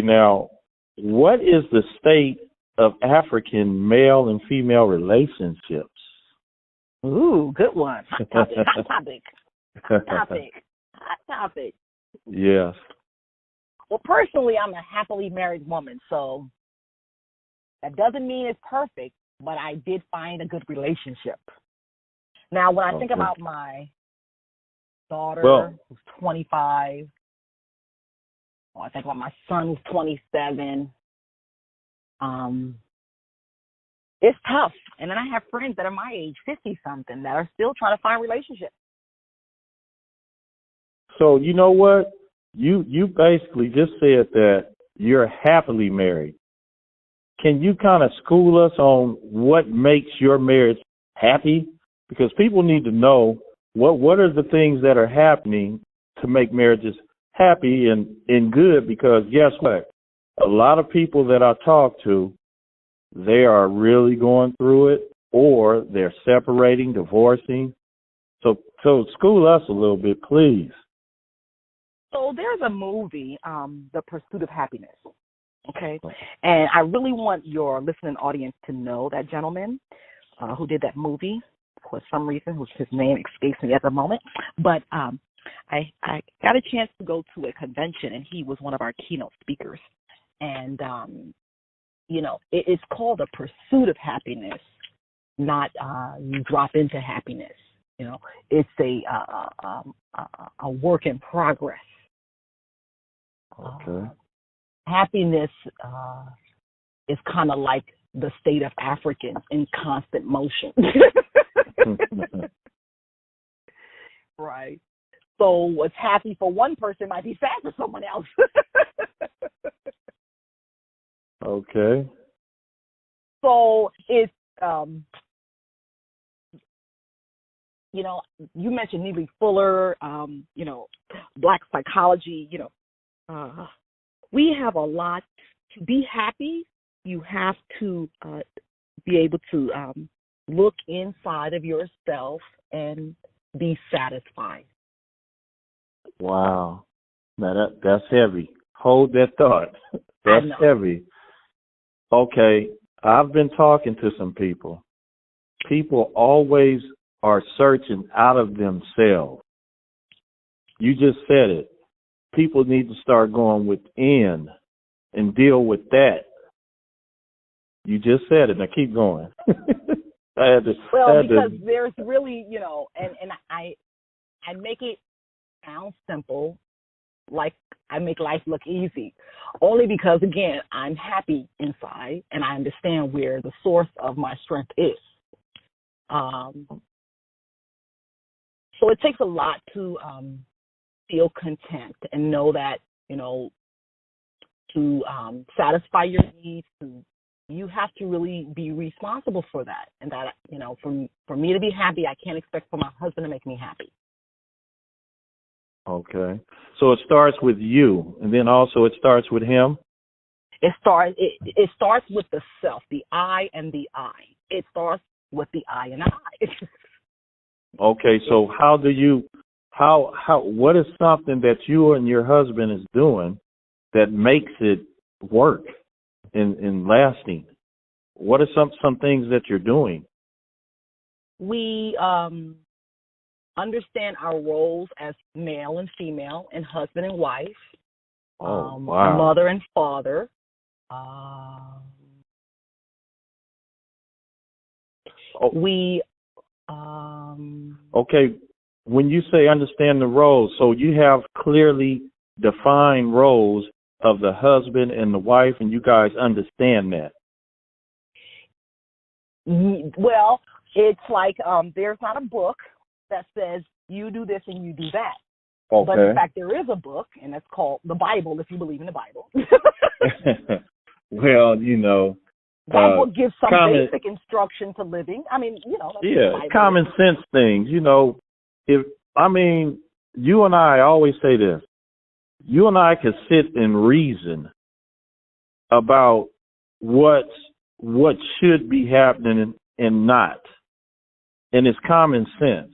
Now, what is the state of African male and female relationships? Ooh, good one. Hot topic. Hot topic. Hot topic. Hot topic. Yes. Well, personally, I'm a happily married woman, so that doesn't mean it's perfect, but I did find a good relationship. Now, when I think about my daughter, who's 25, or I think about my son, who's 27, it's tough. And then I have friends that are my age, 50-something, that are still trying to find relationships. So you know what? You basically just said that you're happily married. Can you kind of school us on what makes your marriage happy? Because people need to know what are the things that are happening to make marriages happy and good. Because guess what? A lot of people that I talk to, they are really going through it, or they're separating, divorcing. So school us a little bit, please. So there's a movie, The Pursuit of Happiness, okay? And I really want your listening audience to know that gentleman who did that movie. For some reason, his name escapes me at the moment. But I got a chance to go to a convention, and he was one of our keynote speakers. And, it's called The Pursuit of Happiness, not you drop into happiness. It's a work in progress. Okay. Happiness is kind of like the state of Africans in constant motion. Right. So what's happy for one person might be sad for someone else. Okay. So it's, you mentioned Neely Fuller, Black psychology, we have a lot. To be happy, you have to be able to look inside of yourself and be satisfied. Wow. Now that's heavy. Hold that thought. That's heavy. Okay. I've been talking to some people. People always are searching out of themselves. You just said it. People need to start going within and deal with that. You just said it. Now keep going. Because there's really, and I make it sound simple, like I make life look easy, only because, again, I'm happy inside and I understand where the source of my strength is. So it takes a lot to feel content and know that, to satisfy your needs, you have to really be responsible for that. And that, for me to be happy, I can't expect for my husband to make me happy. Okay. So it starts with you, and then also it starts with him? It starts with the self, the I and the I. It starts with the I and I. Okay, so what is something that you and your husband is doing that makes it work and lasting? What are some things that you're doing? We understand our roles as male and female and husband and wife, wow. mother and father. We okay, when you say understand the roles, so you have clearly defined roles of the husband and the wife, and you guys understand that. Well, it's like there's not a book that says you do this and you do that. Okay. But in fact, there is a book, and it's called the Bible, if you believe in the Bible. Well, that book gives some basic instruction to living. I mean, that's common sense things. You and I always say this. You and I can sit and reason about what should be happening and not. And it's common sense.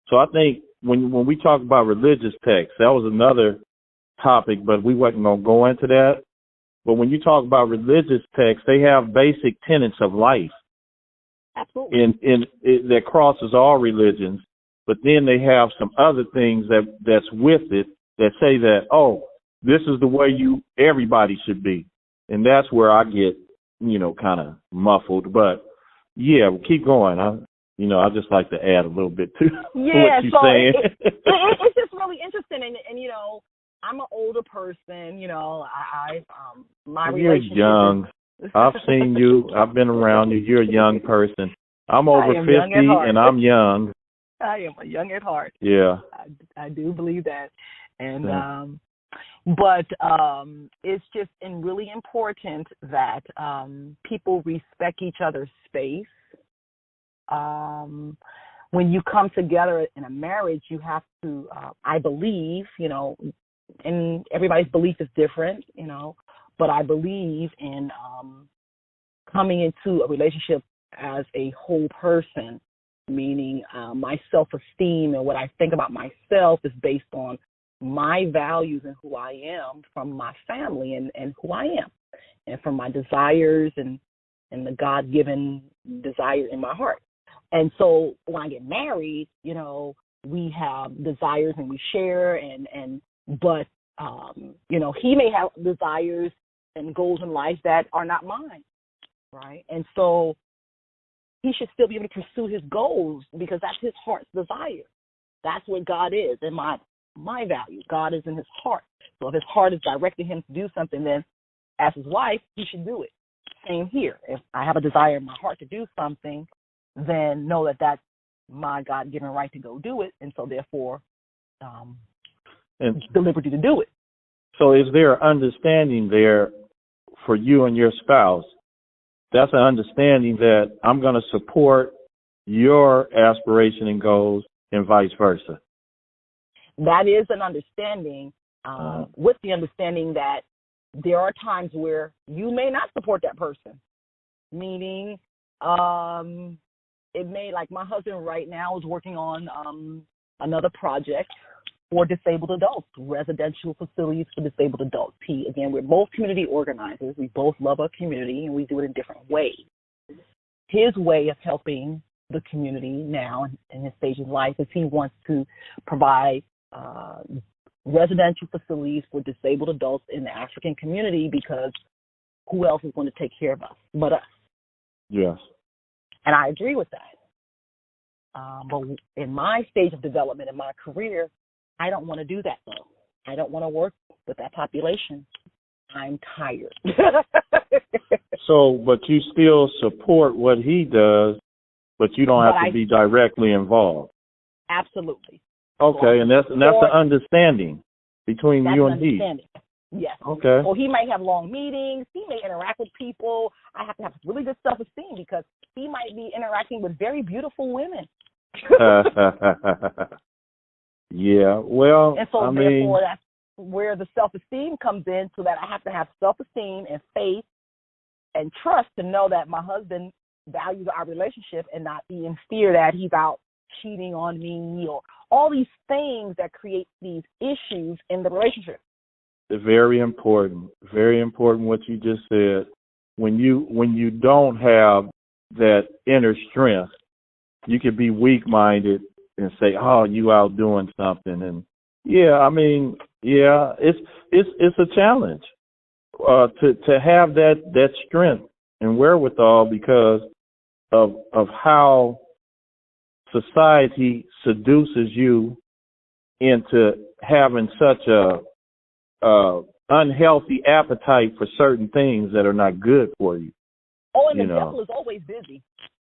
So I think when we talk about religious texts, that was another topic, but we wasn't going to go into that. But when you talk about religious texts, they have basic tenets of life. Absolutely. That crosses all religions. But then they have some other things that's with it that say that, oh, this is the way everybody should be. And that's where I get, kind of muffled. But yeah, keep going. I just like to add a little bit to what you're saying. It's just really interesting. And I'm an older person, my relationship. You're young. I've seen you. I've been around you. You're a young person. I'm over 50 and I'm young. I am young at heart. Yeah. I do believe that. And, but it's just really important that people respect each other's space. When you come together in a marriage, you have to, I believe, and everybody's belief is different, but I believe in coming into a relationship as a whole person, meaning my self-esteem and what I think about myself is based on my values and who I am from my family and who I am, and from my desires and the God-given desire in my heart. And so when I get married, we have desires and we share but he may have desires and goals in life that are not mine, right? And so he should still be able to pursue his goals because that's his heart's desire. That's what God is in my value. God is in his heart. So if his heart is directing him to do something, then as his wife, he should do it. Same here. If I have a desire in my heart to do something, then know that that's my God-given right to go do it, and so therefore the liberty to do it. So is there understanding there for you and your spouse? That's an understanding that I'm going to support your aspiration and goals and vice versa. That is an understanding, with the understanding that there are times where you may not support that person, meaning it may, like my husband right now is working on another project for disabled adults, residential facilities for disabled adults. We're both community organizers. We both love our community, and we do it in different ways. His way of helping the community now in his stage of life is he wants to provide residential facilities for disabled adults in the African community because who else is going to take care of us but us? Yes. And I agree with that. But in my stage of development in my career, I don't want to do that, though. I don't want to work with that population. I'm tired. So, but you still support what he does, but you don't have to be directly involved. Absolutely. Okay, and that's the understanding between you and he. Yes. Okay. Or he may have long meetings. He may interact with people. I have to have really good self-esteem because he might be interacting with very beautiful women. Yeah, well, and so therefore that's where the self-esteem comes in, so that I have to have self-esteem and faith and trust to know that my husband values our relationship and not be in fear that he's out cheating on me or all these things that create these issues in the relationship. Very important what you just said. When you don't have that inner strength, you can be weak-minded and say, "Oh, you out doing something." And it's a challenge to have that strength and wherewithal because of how society seduces you into having such a unhealthy appetite for certain things that are not good for you. Oh, and the devil is always busy.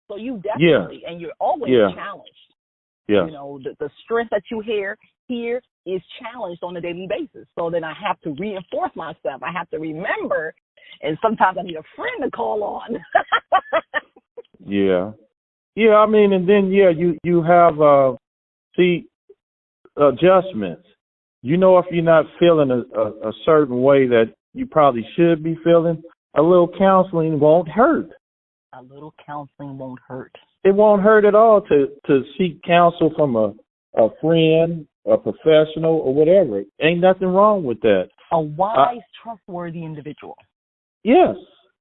So you definitely, and you're always challenged. Yeah. The strength that you hear here is challenged on a daily basis. So then I have to reinforce myself. I have to remember, and sometimes I need a friend to call on. Yeah, I mean, and then, you have, adjustments. If you're not feeling a certain way that you probably should be feeling, a little counseling won't hurt. A little counseling won't hurt. It won't hurt at all to seek counsel from a friend, a professional, or whatever. Ain't nothing wrong with that. A wise, trustworthy individual. Yes,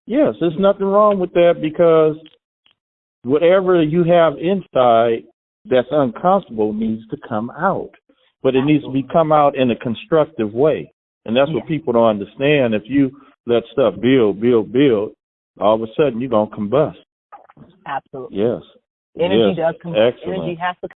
yes, there's nothing wrong with that because whatever you have inside that's uncomfortable needs to come out. But it needs to be come out in a constructive way. And that's what people don't understand. If you let stuff build, all of a sudden you're going to combust. Absolutely. Yes. Energy yes. does combust. Excellent. Energy has to